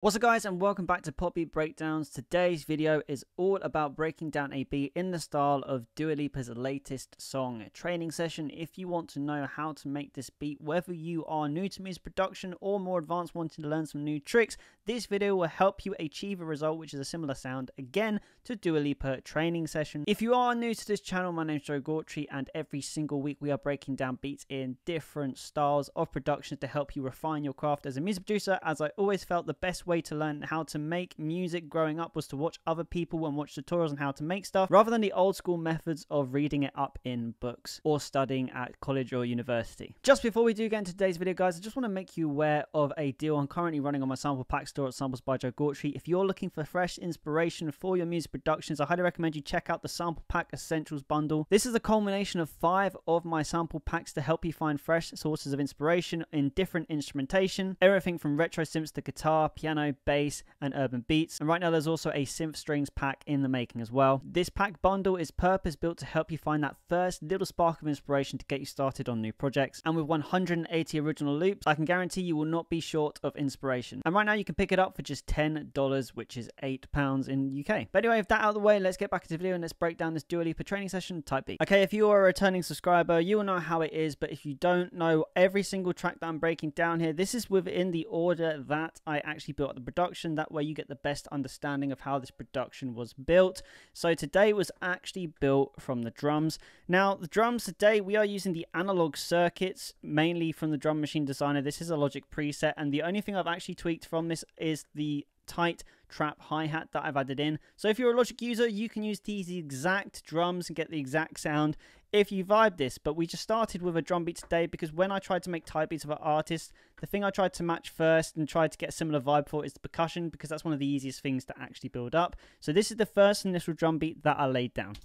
What's up guys, and welcome back to Pop Beat Breakdowns. Today's video is all about breaking down a beat in the style of Dua Lipa's latest song, Training Session. If you want to know how to make this beat, whether you are new to music production or more advanced wanting to learn some new tricks, this video will help you achieve a result which is a similar sound, again, to Dua Lipa Training Session. If you are new to this channel, my name is Joe Gautry, and every single week we are breaking down beats in different styles of production to help you refine your craft as a music producer, as I always felt the best way to learn how to make music growing up was to watch other people and watch tutorials on how to make stuff, rather than the old school methods of reading it up in books or studying at college or university. Just before we do get into today's video, guys, I just want to make you aware of a deal I'm currently running on my sample pack store at Samples by Joe Gautry. If you're looking for fresh inspiration for your music productions, I highly recommend you check out the Sample Pack Essentials bundle. This is a culmination of 5 of my sample packs to help you find fresh sources of inspiration in different instrumentation, everything from retro synths to guitar, piano, bass, and urban beats. And right now there's also a synth strings pack in the making as well. This pack bundle is purpose built to help you find that first little spark of inspiration to get you started on new projects. And with 180 original loops, I can guarantee you will not be short of inspiration. And right now you can pick it up for just $10, which is £8 in UK. But anyway, with that out of the way, let's get back into the video and let's break down this Dua Lipa Training Session type beat. Okay, if you are a returning subscriber, you will know how it is, but if you don't know every single track that I'm breaking down here, this is within the order that I actually built the production. That way you get the best understanding of how this production was built. So today was actually built from the drums. Now the drums today, we are using the analog circuits, mainly from the Drum Machine Designer. This is a Logic preset, and the only thing I've actually tweaked from this is the tight trap hi-hat that I've added in. So if you're a Logic user, you can use these exact drums and get the exact sound if you vibe this. But we just started with a drum beat today because when I tried to make type beats of an artist, the thing I tried to match first and tried to get a similar vibe for is the percussion, because that's one of the easiest things to actually build up. So this is the first initial drum beat that I laid down.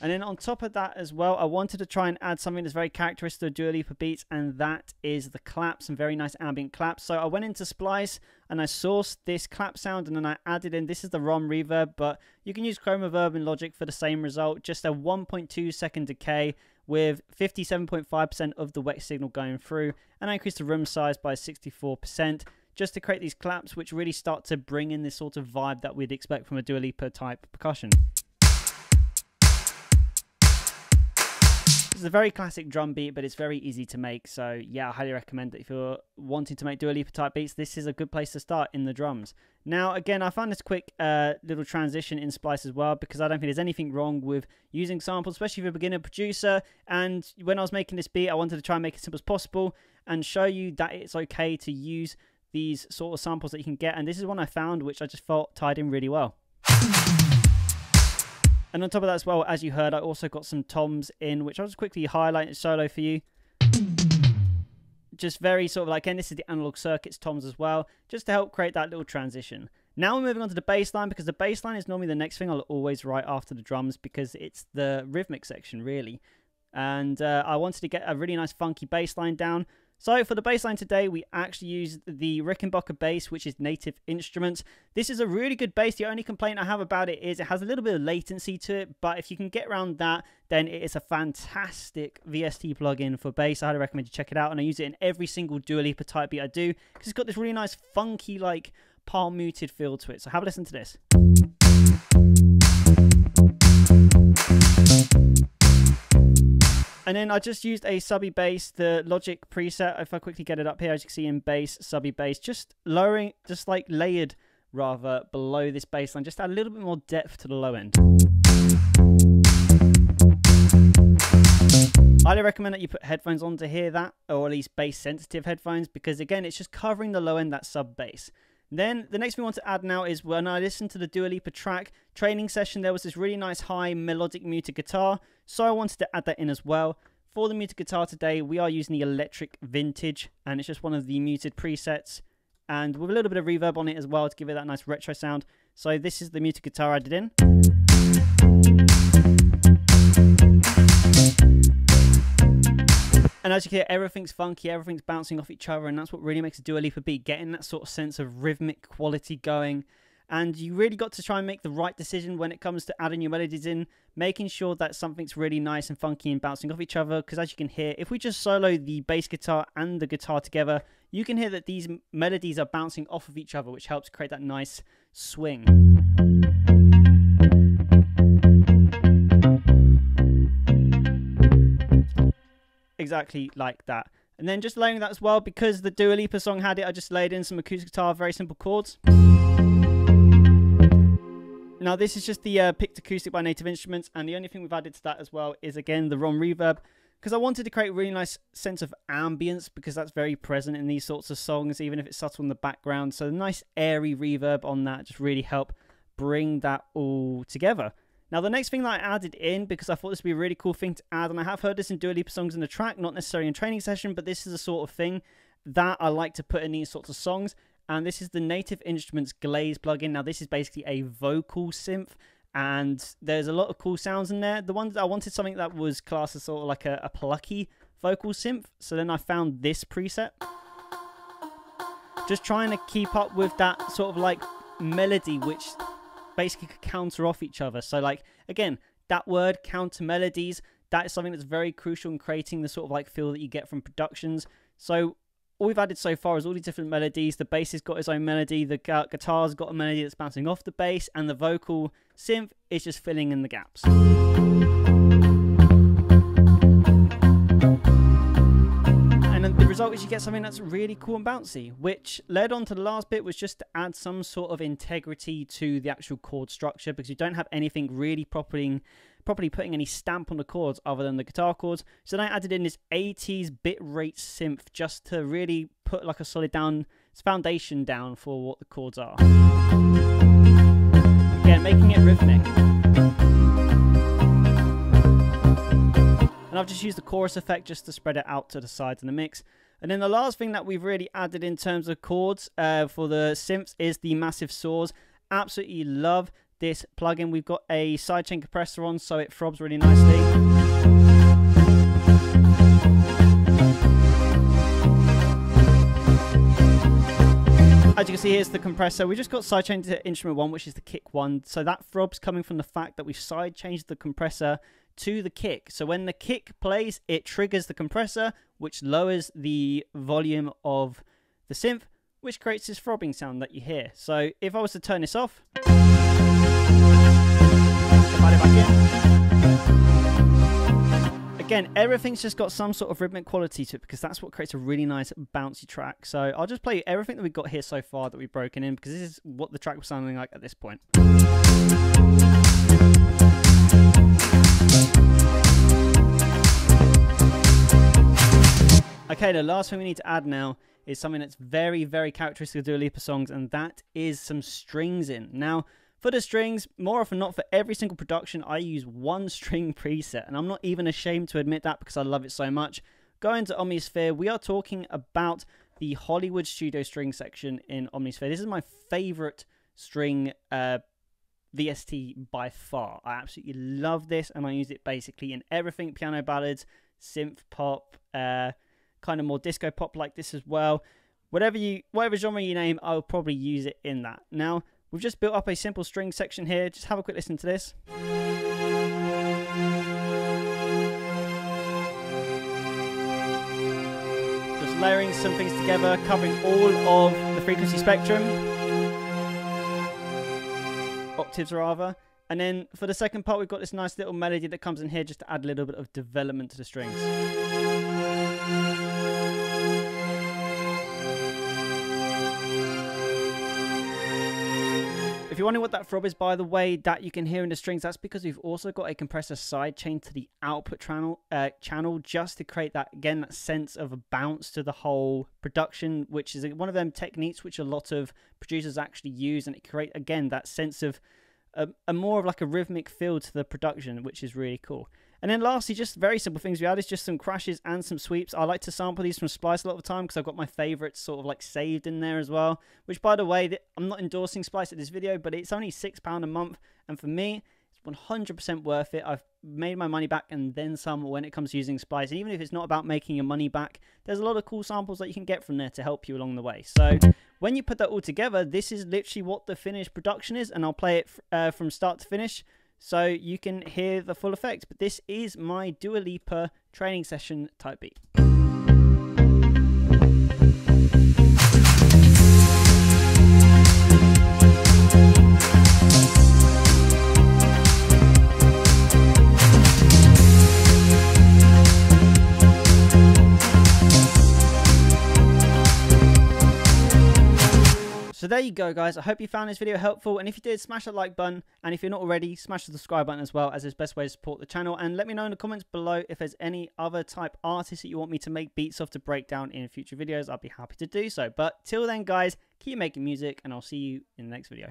And then on top of that as well, I wanted to try and add something that's very characteristic of Dua Lipa beats, and that is the claps, some very nice ambient claps. So I went into Splice and I sourced this clap sound, and then I added in, this is the ROM reverb, but you can use Chrome Reverb in Logic for the same result, just a 1.2 second decay with 57.5% of the wet signal going through, and I increased the room size by 64%. just to create these claps which really start to bring in this sort of vibe that we'd expect from a Dua Lipa type percussion. It's a very classic drum beat, but it's very easy to make. So yeah, I highly recommend that if you're wanting to make Dua Lipa type beats, this is a good place to start in the drums. Now, again, I found this quick little transition in Splice as well, because I don't think there's anything wrong with using samples, especially if you're a beginner producer. And when I was making this beat, I wanted to try and make it as simple as possible and show you that it's okay to use these sort of samples that you can get. And this is one I found, which I just felt tied in really well. And on top of that as well, as you heard, I also got some toms in, which I'll just quickly highlight solo for you. Just very sort of like, and this is the analog circuits toms as well, just to help create that little transition. Now we're moving on to the bass line, because the bass line is normally the next thing I'll always write after the drums, because it's the rhythmic section really. And I wanted to get a really nice funky bass line down. So for the bass line today, we actually used the Rickenbacker bass, which is Native Instruments. This is a really good bass. The only complaint I have about it is it has a little bit of latency to it, but if you can get around that, then it is a fantastic VST plugin for bass. I highly recommend you check it out, and I use it in every single Dua Lipa type beat I do, because it's got this really nice funky, like, palm muted feel to it. So have a listen to this. And then I just used a subby bass, the Logic preset. If I quickly get it up here, as you can see in bass, subby bass, just lowering, just like layered rather below this bass line, just add a little bit more depth to the low end. I highly recommend that you put headphones on to hear that, or at least bass sensitive headphones, because again, it's just covering the low end, that sub bass. Then the next thing we want to add now is when I listened to the Dua Lipa track Training Session, there was this really nice high melodic muted guitar, so I wanted to add that in as well. For the muted guitar today, we are using the Electric Vintage, and it's just one of the muted presets, and with a little bit of reverb on it as well to give it that nice retro sound. So this is the muted guitar I added in. And as you can hear, everything's funky, everything's bouncing off each other, and that's what really makes a Dua Lipa beat, getting that sort of sense of rhythmic quality going. And you really got to try and make the right decision when it comes to adding your melodies in, making sure that something's really nice and funky and bouncing off each other. Because as you can hear, if we just solo the bass guitar and the guitar together, you can hear that these melodies are bouncing off of each other, which helps create that nice swing. Exactly like that. And then just layering that as well, because the Dua Lipa song had it, I just laid in some acoustic guitar, very simple chords. Now this is just the picked acoustic by Native Instruments, and the only thing we've added to that as well is again the ROM reverb, because I wanted to create a really nice sense of ambience, because that's very present in these sorts of songs, even if it's subtle in the background. So a nice airy reverb on that just really help bring that all together. Now the next thing that I added in, because I thought this would be a really cool thing to add, and I have heard this in Dua Lipa songs in the track, not necessarily in training session, but this is the sort of thing that I like to put in these sorts of songs. And this is the Native Instruments Glaze plugin. Now this is basically a vocal synth, and there's a lot of cool sounds in there. The one that I wanted something that was classed as sort of like a plucky vocal synth, so then I found this preset. Just trying to keep up with that sort of like melody, which basically could counter off each other. So like, again, that word counter melodies, that is something that's very crucial in creating the sort of like feel that you get from productions. So all we've added so far is all these different melodies. The bass has got its own melody, the guitar's got a melody that's bouncing off the bass, and the vocal synth is just filling in the gaps. And then the result is you get something that's really cool and bouncy, which led on to the last bit, was just to add some sort of integrity to the actual chord structure, because you don't have anything really properly putting any stamp on the chords other than the guitar chords. So then I added in this 80s bitrate synth just to really put like a solid foundation down for what the chords are. Again, making it rhythmic. And I've just used the chorus effect just to spread it out to the sides in the mix. And then the last thing that we've really added in terms of chords for the synths is the massive saws. Absolutely love this plugin. We've got a sidechain compressor on, so it throbs really nicely. As you can see, here's the compressor. We just got sidechained to instrument 1, which is the kick one. So that throb's coming from the fact that we've sidechanged the compressor to the kick. So when the kick plays, it triggers the compressor, which lowers the volume of the synth, which creates this throbbing sound that you hear. So if I was to turn this off, add it back in. Again, everything's just got some sort of rhythmic quality to it, because that's what creates a really nice bouncy track. So I'll just play everything that we've got here so far that we've broken in, because this is what the track was sounding like at this point. Okay, the last thing we need to add now is something that's very, very characteristic of Dua Lipa songs, and that is some strings in. Now, for the strings, more often not, for every single production, I use one string preset, and I'm not even ashamed to admit that because I love it so much. Going to Omnisphere, we are talking about the Hollywood Studio string section in Omnisphere. This is my favorite string VST by far. I absolutely love this, and I use it basically in everything: piano ballads, synth pop, kind of more disco pop like this as well. Whatever genre you name, I'll probably use it in that. Now, we've just built up a simple string section here. Just have a quick listen to this. Just layering some things together, covering all of the frequency spectrum. Octaves rather. And then for the second part, we've got this nice little melody that comes in here just to add a little bit of development to the strings. If you're wondering what that throb is, by the way, that you can hear in the strings, that's because we've also got a compressor sidechain to the output channel just to create that, again, that sense of a bounce to the whole production, which is one of them techniques which a lot of producers actually use, and it create, again, that sense of a more of like a rhythmic feel to the production, which is really cool. And then lastly, just very simple things we add is just some crashes and some sweeps. I like to sample these from Splice a lot of the time because I've got my favorites sort of like saved in there as well. Which, by the way, I'm not endorsing Splice at this video, but it's only £6 a month. And for me, it's 100% worth it. I've made my money back and then some when it comes to using Splice. And even if it's not about making your money back, there's a lot of cool samples that you can get from there to help you along the way. So when you put that all together, this is literally what the finished production is, and I'll play it from start to finish so you can hear the full effect. But this is my Dua Lipa training session type beat. So there you go, guys. I hope you found this video helpful, and if you did, smash that like button, and if you're not already, smash the subscribe button as well, as it's the best way to support the channel. And let me know in the comments below if there's any other type artists that you want me to make beats of to break down in future videos. I'll be happy to do so. But till then, guys, keep making music, and I'll see you in the next video.